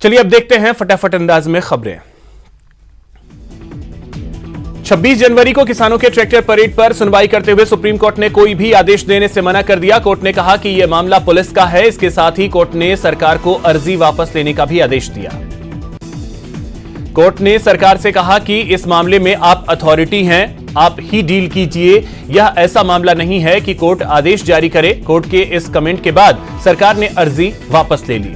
चलिए अब देखते हैं फटाफट अंदाज में खबरें। 26 जनवरी को किसानों के ट्रैक्टर परेड पर सुनवाई करते हुए सुप्रीम कोर्ट ने कोई भी आदेश देने से मना कर दिया। कोर्ट ने कहा कि यह मामला पुलिस का है। इसके साथ ही कोर्ट ने सरकार को अर्जी वापस लेने का भी आदेश दिया। कोर्ट ने सरकार से कहा कि इस मामले में आप अथॉरिटी हैं, आप ही डील कीजिए। यह ऐसा मामला नहीं है कि कोर्ट आदेश जारी करे। कोर्ट के इस कमेंट के बाद सरकार ने अर्जी वापस ले ली।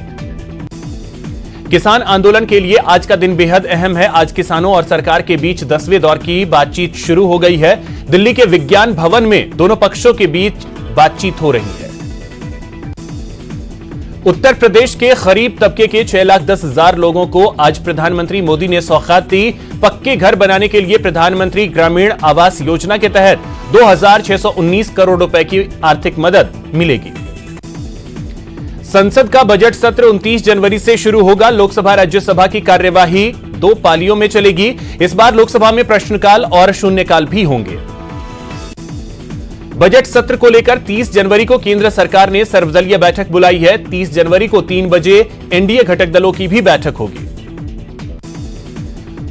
किसान आंदोलन के लिए आज का दिन बेहद अहम है। आज किसानों और सरकार के बीच 10वें दौर की बातचीत शुरू हो गई है। दिल्ली के विज्ञान भवन में दोनों पक्षों के बीच बातचीत हो रही है। उत्तर प्रदेश के गरीब तबके के 6,10,000 लोगों को आज प्रधानमंत्री मोदी ने सौगात दी। पक्के घर बनाने के लिए प्रधानमंत्री ग्रामीण आवास योजना के तहत 2,619 करोड़ रुपए की आर्थिक मदद मिलेगी। संसद का बजट सत्र 29 जनवरी से शुरू होगा। लोकसभा राज्यसभा की कार्यवाही 2 पालियों में चलेगी। इस बार लोकसभा में प्रश्नकाल और शून्यकाल भी होंगे। बजट सत्र को लेकर 30 जनवरी को केंद्र सरकार ने सर्वदलीय बैठक बुलाई है। 30 जनवरी को 3 बजे एनडीए घटक दलों की भी बैठक होगी।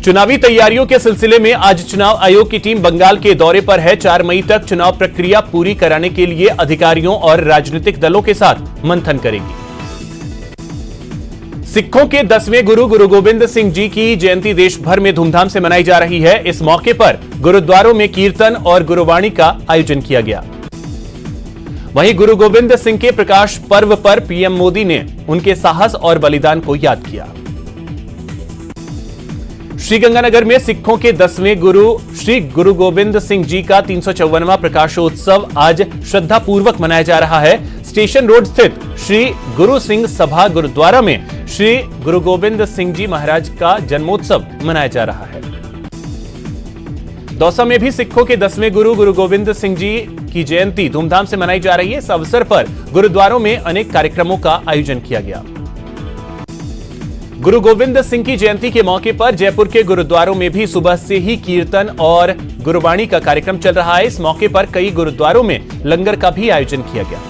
चुनावी तैयारियों के सिलसिले में आज चुनाव आयोग की टीम बंगाल के दौरे पर है। 4 मई तक चुनाव प्रक्रिया पूरी कराने के लिए अधिकारियों और राजनीतिक दलों के साथ मंथन करेगी। सिखों के 10वें गुरु गुरु गोविंद सिंह जी की जयंती देश भर में धूमधाम से मनाई जा रही है। इस मौके पर गुरुद्वारों में कीर्तन और गुरुवाणी का आयोजन किया गया। वहीं गुरु गोविंद सिंह के प्रकाश पर्व पर पीएम मोदी ने उनके साहस और बलिदान को याद किया। श्रीगंगानगर में सिखों के 10वें गुरु श्री गुरु गोविंद सिंह जी का 354वां प्रकाशोत्सव आज श्रद्धापूर्वक मनाया जा रहा है। स्टेशन रोड स्थित श्री गुरु सिंह सभा गुरुद्वारा में श्री गुरु गोविंद सिंह जी महाराज का जन्मोत्सव मनाया जा रहा है। दौसा में भी सिखों के 10वें गुरु गुरु गोविंद सिंह जी की जयंती धूमधाम से मनाई जा रही है। इस अवसर पर गुरुद्वारों में अनेक कार्यक्रमों का आयोजन किया गया। गुरु गोविंद सिंह की जयंती के मौके पर जयपुर के गुरुद्वारों में भी सुबह से ही कीर्तन और गुरुवाणी का कार्यक्रम चल रहा है। इस मौके पर कई गुरुद्वारों में लंगर का भी आयोजन किया गया।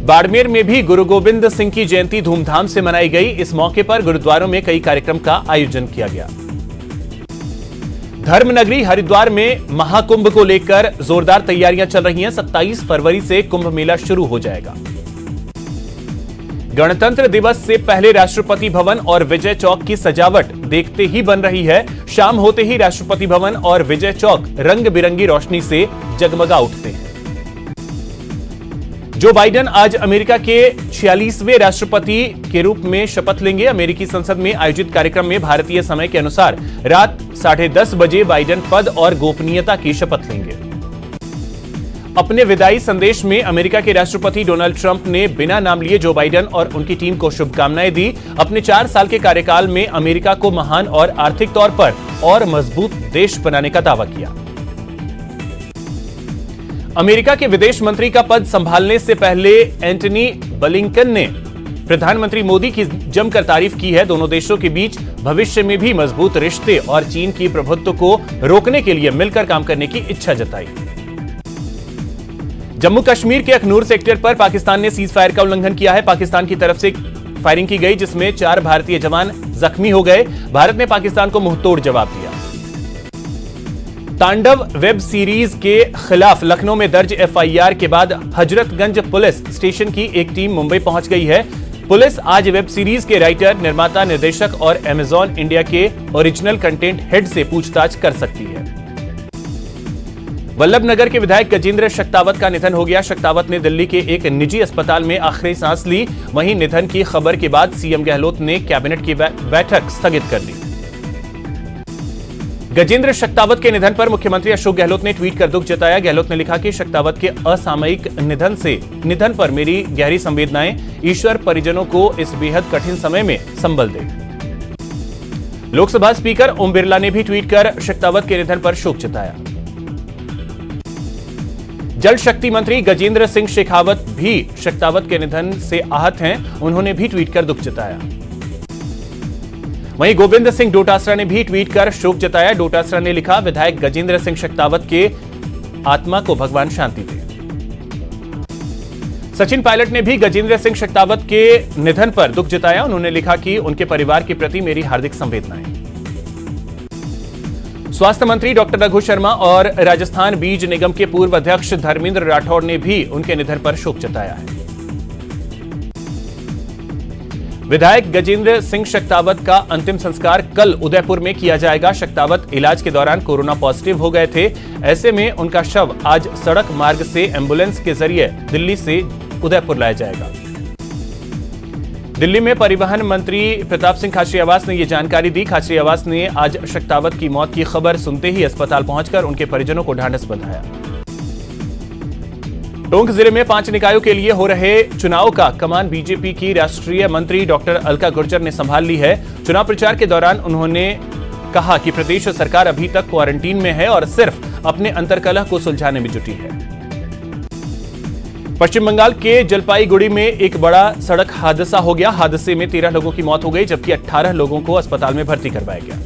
बाड़मेर में भी गुरु गोविंद सिंह की जयंती धूमधाम से मनाई गई। इस मौके पर गुरुद्वारों में कई कार्यक्रम का आयोजन किया गया। धर्मनगरी हरिद्वार में महाकुंभ को लेकर जोरदार तैयारियां चल रही हैं। 27 फरवरी से कुंभ मेला शुरू हो जाएगा। गणतंत्र दिवस से पहले राष्ट्रपति भवन और विजय चौक की सजावट देखते ही बन रही है। शाम होते ही राष्ट्रपति भवन और विजय चौक रंग बिरंगी रोशनी से जगमगा उठते हैं। जो बाइडेन आज अमेरिका के 46वें राष्ट्रपति के रूप में शपथ लेंगे। अमेरिकी संसद में आयोजित कार्यक्रम में भारतीय समय के अनुसार रात 10:30 बजे बाइडेन पद और गोपनीयता की शपथ लेंगे। अपने विदाई संदेश में अमेरिका के राष्ट्रपति डोनाल्ड ट्रंप ने बिना नाम लिए जो बाइडेन और उनकी टीम को शुभकामनाएं दी। अपने 4 साल के कार्यकाल में अमेरिका को महान और आर्थिक तौर पर और मजबूत देश बनाने का दावा किया। अमेरिका के विदेश मंत्री का पद संभालने से पहले एंटनी ब्लिंकन ने प्रधानमंत्री मोदी की जमकर तारीफ की है। दोनों देशों के बीच भविष्य में भी मजबूत रिश्ते और चीन की प्रभुत्व को रोकने के लिए मिलकर काम करने की इच्छा जताई। जम्मू कश्मीर के अखनूर सेक्टर पर पाकिस्तान ने सीज फायर का उल्लंघन किया है। पाकिस्तान की तरफ से फायरिंग की गई जिसमें 4 भारतीय जवान जख्मी हो गए। भारत ने पाकिस्तान को मुंहतोड़ जवाब दिया। तांडव वेब सीरीज के खिलाफ लखनऊ में दर्ज एफआईआर के बाद हजरतगंज पुलिस स्टेशन की एक टीम मुंबई पहुंच गई है। पुलिस आज वेब सीरीज के राइटर, निर्माता, निर्देशक और अमेजॉन इंडिया के ओरिजिनल कंटेंट हेड से पूछताछ कर सकती है। वल्लभनगर के विधायक गजेंद्र शेखावत का निधन हो गया। शेखावत ने दिल्ली के एक निजी अस्पताल में आखिरी सांस ली। वहीं निधन की खबर के बाद सीएम गहलोत ने कैबिनेट की बैठक स्थगित कर दी। गजेंद्र शेखावत के निधन पर मुख्यमंत्री अशोक गहलोत ने ट्वीट कर दुख जताया। गहलोत ने लिखा कि शेखावत के असामयिक निधन पर मेरी गहरी संवेदनाएं। ईश्वर परिजनों को इस बेहद कठिन समय में संबल दे। लोकसभा स्पीकर ओम बिरला ने भी ट्वीट कर शेखावत के निधन पर शोक जताया। जल शक्ति मंत्री गजेंद्र सिंह शेखावत भी शेखावत के निधन से आहत हैं। उन्होंने भी ट्वीट कर दुख जताया। वहीं गोविंद सिंह डोटासरा ने भी ट्वीट कर शोक जताया। डोटासरा ने लिखा, विधायक गजेंद्र सिंह शेखावत के आत्मा को भगवान शांति दे। सचिन पायलट ने भी गजेंद्र सिंह शेखावत के निधन पर दुख जताया। उन्होंने लिखा कि उनके परिवार के प्रति मेरी हार्दिक संवेदनाएं। स्वास्थ्य मंत्री डॉक्टर रघु शर्मा और राजस्थान बीज निगम के पूर्व अध्यक्ष धर्मेंद्र राठौड़ ने भी उनके निधन पर शोक जताया है। विधायक गजेंद्र सिंह शेखावत का अंतिम संस्कार कल उदयपुर में किया जाएगा। शेखावत इलाज के दौरान कोरोना पॉजिटिव हो गए थे। ऐसे में उनका शव आज सड़क मार्ग से एम्बुलेंस के जरिए दिल्ली से उदयपुर लाया जाएगा। दिल्ली में परिवहन मंत्री प्रताप सिंह खाचरियावास ने यह जानकारी दी। खाचरियावास ने आज शेखावत की मौत की खबर सुनते ही अस्पताल पहुंचकर उनके परिजनों को ढांढस बंधाया। टोंक जिले में 5 निकायों के लिए हो रहे चुनाव का कमान बीजेपी की राष्ट्रीय मंत्री डॉक्टर अलका गुर्जर ने संभाल ली है। चुनाव प्रचार के दौरान उन्होंने कहा कि प्रदेश सरकार अभी तक क्वारंटीन में है और सिर्फ अपने अंतर्कलह को सुलझाने में जुटी है। पश्चिम बंगाल के जलपाईगुड़ी में एक बड़ा सड़क हादसा हो गया। हादसे में 13 लोगों की मौत हो गई, जबकि 18 लोगों को अस्पताल में भर्ती करवाया गया।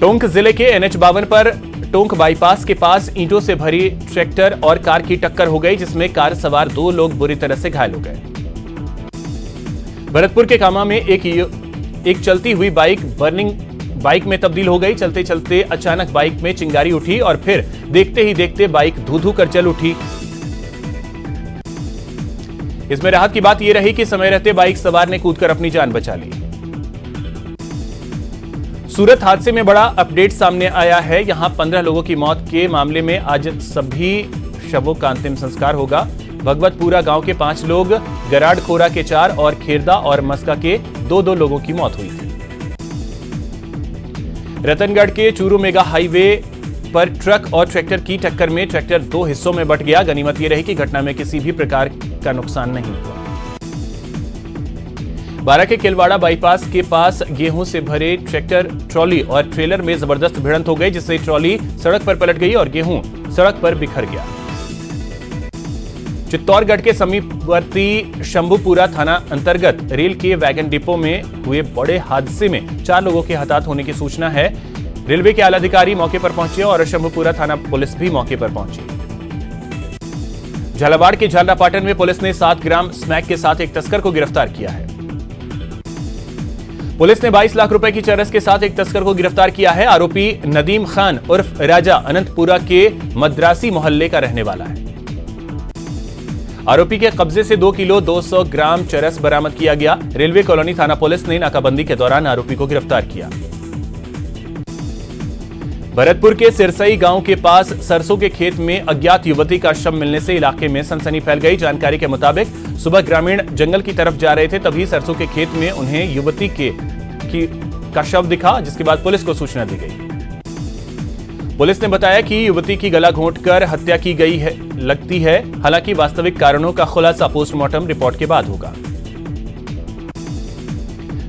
टोंक जिले के NH-52 पर टोंक बाईपास के पास ईंटों से भरी ट्रैक्टर और कार की टक्कर हो गई, जिसमें कार सवार 2 लोग बुरी तरह से घायल हो गए। भरतपुर के कामा में एक चलती हुई बाइक बर्निंग बाइक में तब्दील हो गई। चलते चलते अचानक बाइक में चिंगारी उठी और फिर देखते ही देखते बाइक धू-धू कर जल उठी। इसमें राहत की बात यह रही कि समय रहते बाइक सवार ने कूदकर अपनी जान बचा ली। सूरत हादसे में बड़ा अपडेट सामने आया है। यहां 15 लोगों की मौत के मामले में आज सभी शवों का अंतिम संस्कार होगा। भगवतपुरा गांव के 5 लोग, गराड़खोरा के 4 और खेरदा और मस्का के 2 लोगों की मौत हुई थी। रतनगढ़ के चूरू मेगा हाईवे पर ट्रक और ट्रैक्टर की टक्कर में ट्रैक्टर 2 हिस्सों में बंट गया। गनीमत यह रही कि घटना में किसी भी प्रकार का नुकसान नहीं हुआ। बारा के किलवाड़ा बाईपास के पास गेहूं से भरे ट्रैक्टर, ट्रॉली और ट्रेलर में जबरदस्त भिड़ंत हो गई, जिससे ट्रॉली सड़क पर पलट गई और गेहूं सड़क पर बिखर गया। चित्तौड़गढ़ के समीपवर्ती शंभुपुरा थाना अंतर्गत रेल के वैगन डिपो में हुए बड़े हादसे में 4 लोगों के हताहत होने की सूचना है। रेलवे के आला अधिकारी मौके पर पहुंचे और शंभुपुरा थाना पुलिस भी मौके पर पहुंची। झालावाड़ के झालरापाटन में पुलिस ने 7 ग्राम स्मैक के साथ एक तस्कर को गिरफ्तार किया है। पुलिस ने 22 लाख रुपए की चरस के साथ एक तस्कर को गिरफ्तार किया है। आरोपी नदीम खान उर्फ राजा अनंतपुरा के मद्रासी मोहल्ले का रहने वाला है। आरोपी के कब्जे से 2 किलो 200 ग्राम चरस बरामद किया गया। रेलवे कॉलोनी थाना पुलिस ने नाकाबंदी के दौरान आरोपी को गिरफ्तार किया। भरतपुर के सिरसई गांव के पास सरसों के खेत में अज्ञात युवती का शव मिलने से इलाके में सनसनी फैल गई। जानकारी के मुताबिक सुबह ग्रामीण जंगल की तरफ जा रहे थे, तभी सरसों के खेत में उन्हें युवती का शव दिखा, जिसके बाद पुलिस को सूचना दी गई। पुलिस ने बताया कि युवती की गला घोंटकर हत्या की गई है लगती है। हालांकि वास्तविक कारणों का खुलासा पोस्टमार्टम रिपोर्ट के बाद होगा।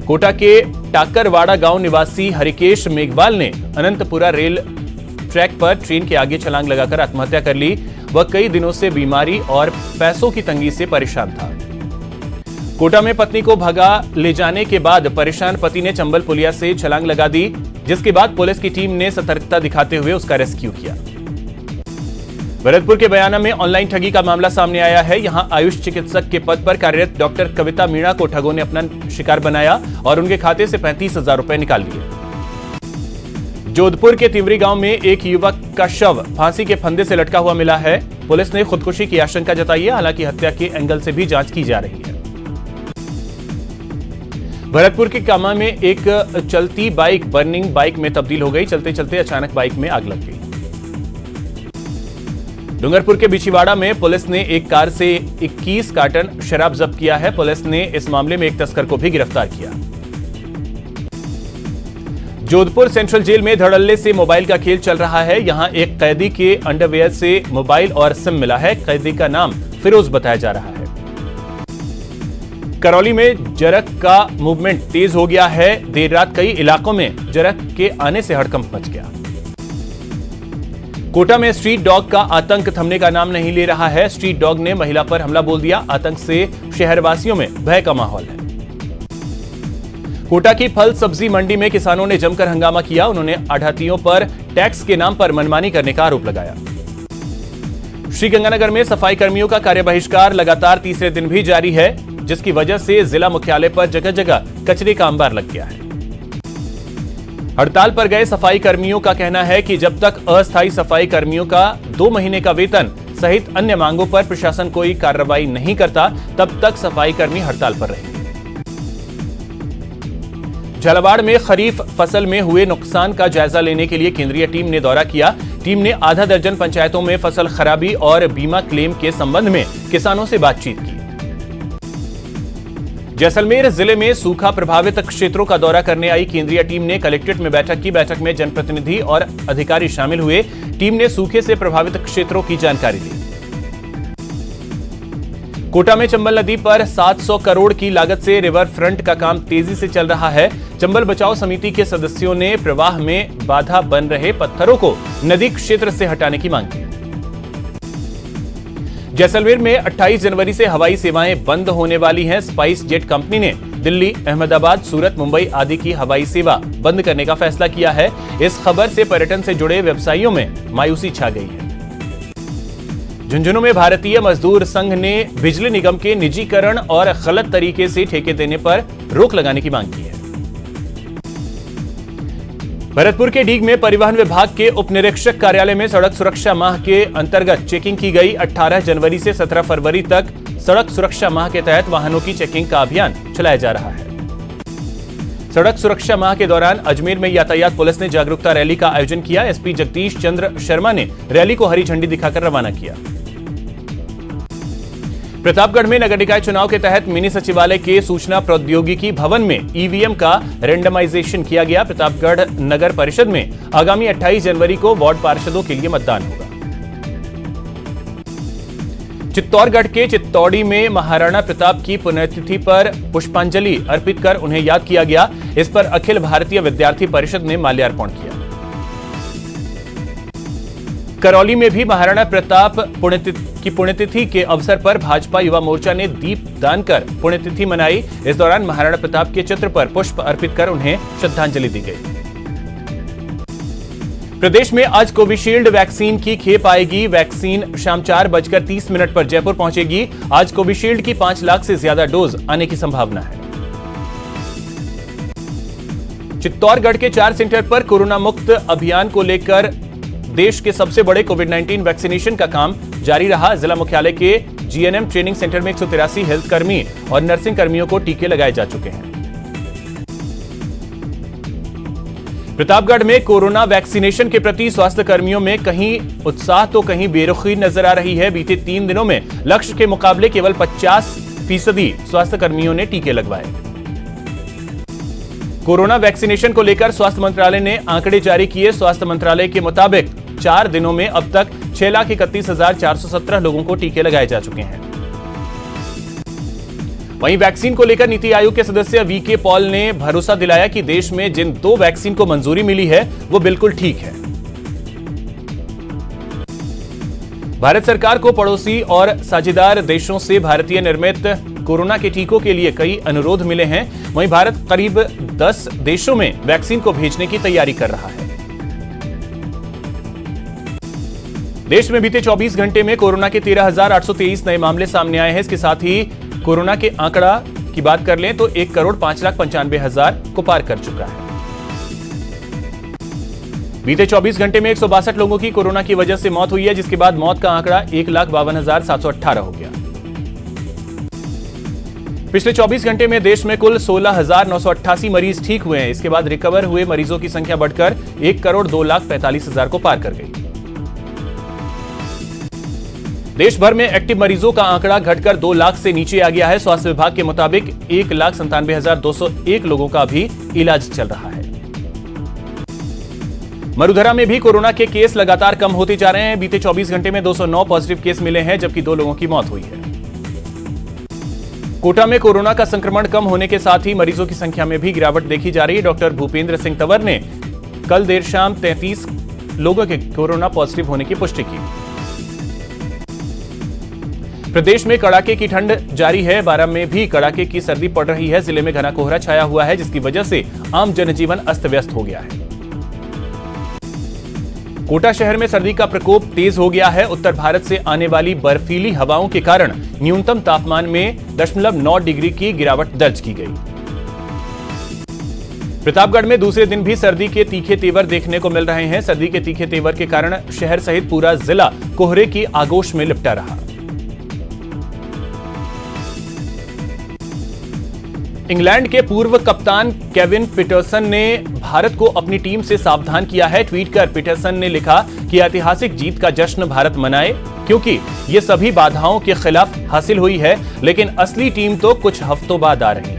कोटा के टाकरवाड़ा गांव निवासी हरिकेश मेघवाल ने अनंतपुरा रेल ट्रैक पर ट्रेन के आगे छलांग लगाकर आत्महत्या कर ली। वह कई दिनों से बीमारी और पैसों की तंगी से परेशान था। कोटा में पत्नी को भगा ले जाने के बाद परेशान पति ने चंबल पुलिया से छलांग लगा दी, जिसके बाद पुलिस की टीम ने सतर्कता दिखाते हुए उसका रेस्क्यू किया। भरतपुर के बयाना में ऑनलाइन ठगी का मामला सामने आया है। यहां आयुष चिकित्सक के पद पर कार्यरत डॉक्टर कविता मीणा को ठगों ने अपना शिकार बनाया और उनके खाते से 35,000 रुपए निकाल लिए। जोधपुर के तिवरी गांव में एक युवक का शव फांसी के फंदे से लटका हुआ मिला है। पुलिस ने खुदकुशी की आशंका जताई है, हालांकि हत्या के एंगल से भी जांच की जा रही है। भरतपुर के कामा में एक चलती बाइक बर्निंग बाइक में तब्दील हो गई। चलते चलते अचानक बाइक में आग लग गई। डूंगरपुर के बिछीवाड़ा में पुलिस ने एक कार से 21 कार्टन शराब जब्त किया है। पुलिस ने इस मामले में एक तस्कर को भी गिरफ्तार किया। जोधपुर सेंट्रल जेल में धड़ल्ले से मोबाइल का खेल चल रहा है। यहां एक कैदी के अंडरवेयर से मोबाइल और सिम मिला है। कैदी का नाम फिरोज बताया जा रहा है। करौली में जरक का मूवमेंट तेज हो गया है। देर रात कई इलाकों में जरक के आने से हड़कंप मच गया। कोटा में स्ट्रीट डॉग का आतंक थमने का नाम नहीं ले रहा है। स्ट्रीट डॉग ने महिला पर हमला बोल दिया। आतंक से शहरवासियों में भय का माहौल है। कोटा की फल सब्जी मंडी में किसानों ने जमकर हंगामा किया। उन्होंने आढ़तियों पर टैक्स के नाम पर मनमानी करने का आरोप लगाया। श्रीगंगानगर में सफाई कर्मियों का कार्य बहिष्कार लगातार तीसरे दिन भी जारी है, जिसकी वजह से जिला मुख्यालय पर जगह जगह कचरे का अंबार लग गया है। हड़ताल पर गए सफाई कर्मियों का कहना है कि जब तक अस्थायी सफाई कर्मियों का 2 महीने का वेतन सहित अन्य मांगों पर प्रशासन कोई कार्रवाई नहीं करता, तब तक सफाई कर्मी हड़ताल पर रहेंगे। झालावाड़ में खरीफ फसल में हुए नुकसान का जायजा लेने के लिए केंद्रीय टीम ने दौरा किया। टीम ने आधा दर्जन पंचायतों में फसल खराबी और बीमा क्लेम के संबंध में किसानों से बातचीत की। जैसलमेर जिले में सूखा प्रभावित क्षेत्रों का दौरा करने आई केंद्रीय टीम ने कलेक्ट्रेट में बैठक की। बैठक में जनप्रतिनिधि और अधिकारी शामिल हुए। टीम ने सूखे से प्रभावित क्षेत्रों की जानकारी ली। कोटा में चंबल नदी पर 700 करोड़ की लागत से रिवर फ्रंट का काम तेजी से चल रहा है। चंबल बचाओ समिति के सदस्यों ने प्रवाह में बाधा बन रहे पत्थरों को नदी क्षेत्र से हटाने की मांग की। जैसलमेर में 28 जनवरी से हवाई सेवाएं बंद होने वाली हैं। स्पाइस जेट कंपनी ने दिल्ली, अहमदाबाद, सूरत, मुंबई आदि की हवाई सेवा बंद करने का फैसला किया है। इस खबर से पर्यटन से जुड़े व्यवसायियों में मायूसी छा गई है। झुंझुनू में भारतीय मजदूर संघ ने बिजली निगम के निजीकरण और गलत तरीके से ठेके देने पर रोक लगाने की मांग की है। भरतपुर के डीग में परिवहन विभाग के उप निरीक्षक कार्यालय में सड़क सुरक्षा माह के अंतर्गत चेकिंग की गई। 18 जनवरी से 17 फरवरी तक सड़क सुरक्षा माह के तहत वाहनों की चेकिंग का अभियान चलाया जा रहा है। सड़क सुरक्षा माह के दौरान अजमेर में यातायात पुलिस ने जागरूकता रैली का आयोजन किया। एसपी जगदीश चंद्र शर्मा ने रैली को हरी झंडी दिखाकर रवाना किया। प्रतापगढ़ में नगर निकाय चुनाव के तहत मिनी सचिवालय के सूचना प्रौद्योगिकी भवन में ईवीएम का रेंडमाइजेशन किया गया। प्रतापगढ़ नगर परिषद में आगामी 28 जनवरी को वार्ड पार्षदों के लिए मतदान होगा। चित्तौड़गढ़ के चित्तौड़ी में महाराणा प्रताप की पुण्यतिथि पर पुष्पांजलि अर्पित कर उन्हें याद किया गया। इस पर अखिल भारतीय विद्यार्थी परिषद ने माल्यार्पण किया। करौली में भी महाराणा प्रताप की पुण्यतिथि के अवसर पर भाजपा युवा मोर्चा ने दीप दान कर पुण्यतिथि मनाई। इस दौरान महाराणा प्रताप के चित्र पर पुष्प अर्पित कर उन्हें श्रद्धांजलि दी गई। प्रदेश में आज कोविशील्ड वैक्सीन की खेप आएगी। वैक्सीन शाम 4:30 पर जयपुर पहुंचेगी। आज कोविशील्ड की 5 लाख से ज्यादा डोज आने की संभावना है। चित्तौड़गढ़ के 4 सेंटर पर कोरोना मुक्त अभियान को लेकर देश के सबसे बड़े कोविड-19 वैक्सीनेशन का काम जारी रहा। जिला मुख्यालय के जीएनएम ट्रेनिंग सेंटर में 183 हेल्थ कर्मी और नर्सिंग कर्मियों को टीके लगाए जा चुके हैं। प्रतापगढ़ में कोरोना वैक्सीनेशन के प्रति स्वास्थ्य कर्मियों में कहीं उत्साह तो कहीं बेरुखी नजर आ रही है। बीते 3 दिनों में लक्ष्य के मुकाबले केवल 50% स्वास्थ्य कर्मियों ने टीके लगवाए। कोरोना वैक्सीनेशन को लेकर स्वास्थ्य मंत्रालय ने आंकड़े जारी किए। स्वास्थ्य मंत्रालय के मुताबिक 4 दिनों में अब तक 6,31,417 लोगों को टीके लगाए जा चुके हैं। वहीं वैक्सीन को लेकर नीति आयोग के सदस्य वीके पॉल ने भरोसा दिलाया कि देश में जिन 2 वैक्सीन को मंजूरी मिली है वो बिल्कुल ठीक है। भारत सरकार को पड़ोसी और साझेदार देशों से भारतीय निर्मित कोरोना के टीकों के लिए कई अनुरोध मिले हैं। वहीं भारत करीब 10 देशों में वैक्सीन को भेजने की तैयारी कर रहा है। देश में बीते 24 घंटे में कोरोना के 13,823 नए मामले सामने आए हैं। इसके साथ ही कोरोना के आंकड़ा की बात कर लें तो 1,05,95,000 को पार कर चुका है। बीते 24 घंटे में 162 लोगों की कोरोना की वजह से मौत हुई है, जिसके बाद मौत का आंकड़ा 1,52,718 हो गया। पिछले 24 घंटे में देश में कुल 16,988 मरीज ठीक हुए हैं। इसके बाद रिकवर हुए मरीजों की संख्या बढ़कर 1,02,45,000 को पार कर गई। देश भर में एक्टिव मरीजों का आंकड़ा घटकर 2 लाख से नीचे आ गया है। स्वास्थ्य विभाग के मुताबिक 1,97,201 लोगों का भी इलाज चल रहा है। मरुधरा में भी कोरोना के केस लगातार कम होते जा रहे हैं। बीते 24 घंटे में 209 पॉजिटिव केस मिले हैं, जबकि 2 लोगों की मौत हुई है। कोटा में कोरोना का संक्रमण कम होने के साथ ही मरीजों की संख्या में भी गिरावट देखी जा रही है। डॉक्टर भूपेंद्र सिंह तंवर ने कल देर शाम 33 लोगों के कोरोना पॉजिटिव होने की पुष्टि की। प्रदेश में कड़ाके की ठंड जारी है। बारां में भी कड़ाके की सर्दी पड़ रही है। जिले में घना कोहरा छाया हुआ है, जिसकी वजह से आम जनजीवन अस्त व्यस्त हो गया है। कोटा शहर में सर्दी का प्रकोप तेज हो गया है। उत्तर भारत से आने वाली बर्फीली हवाओं के कारण न्यूनतम तापमान में 0.9 डिग्री की गिरावट दर्ज की गई। प्रतापगढ़ में दूसरे दिन भी सर्दी के तीखे तेवर देखने को मिल रहे हैं। सर्दी के तीखे तेवर के कारण शहर सहित पूरा जिला कोहरे की आगोश में लिपटा रहा। इंग्लैंड के पूर्व कप्तान केविन पीटरसन ने भारत को अपनी टीम से सावधान किया है। ट्वीट कर पीटरसन ने लिखा कि ऐतिहासिक जीत का जश्न भारत मनाए, क्योंकि ये सभी बाधाओं के खिलाफ हासिल हुई है, लेकिन असली टीम तो कुछ हफ्तों बाद आ रही है।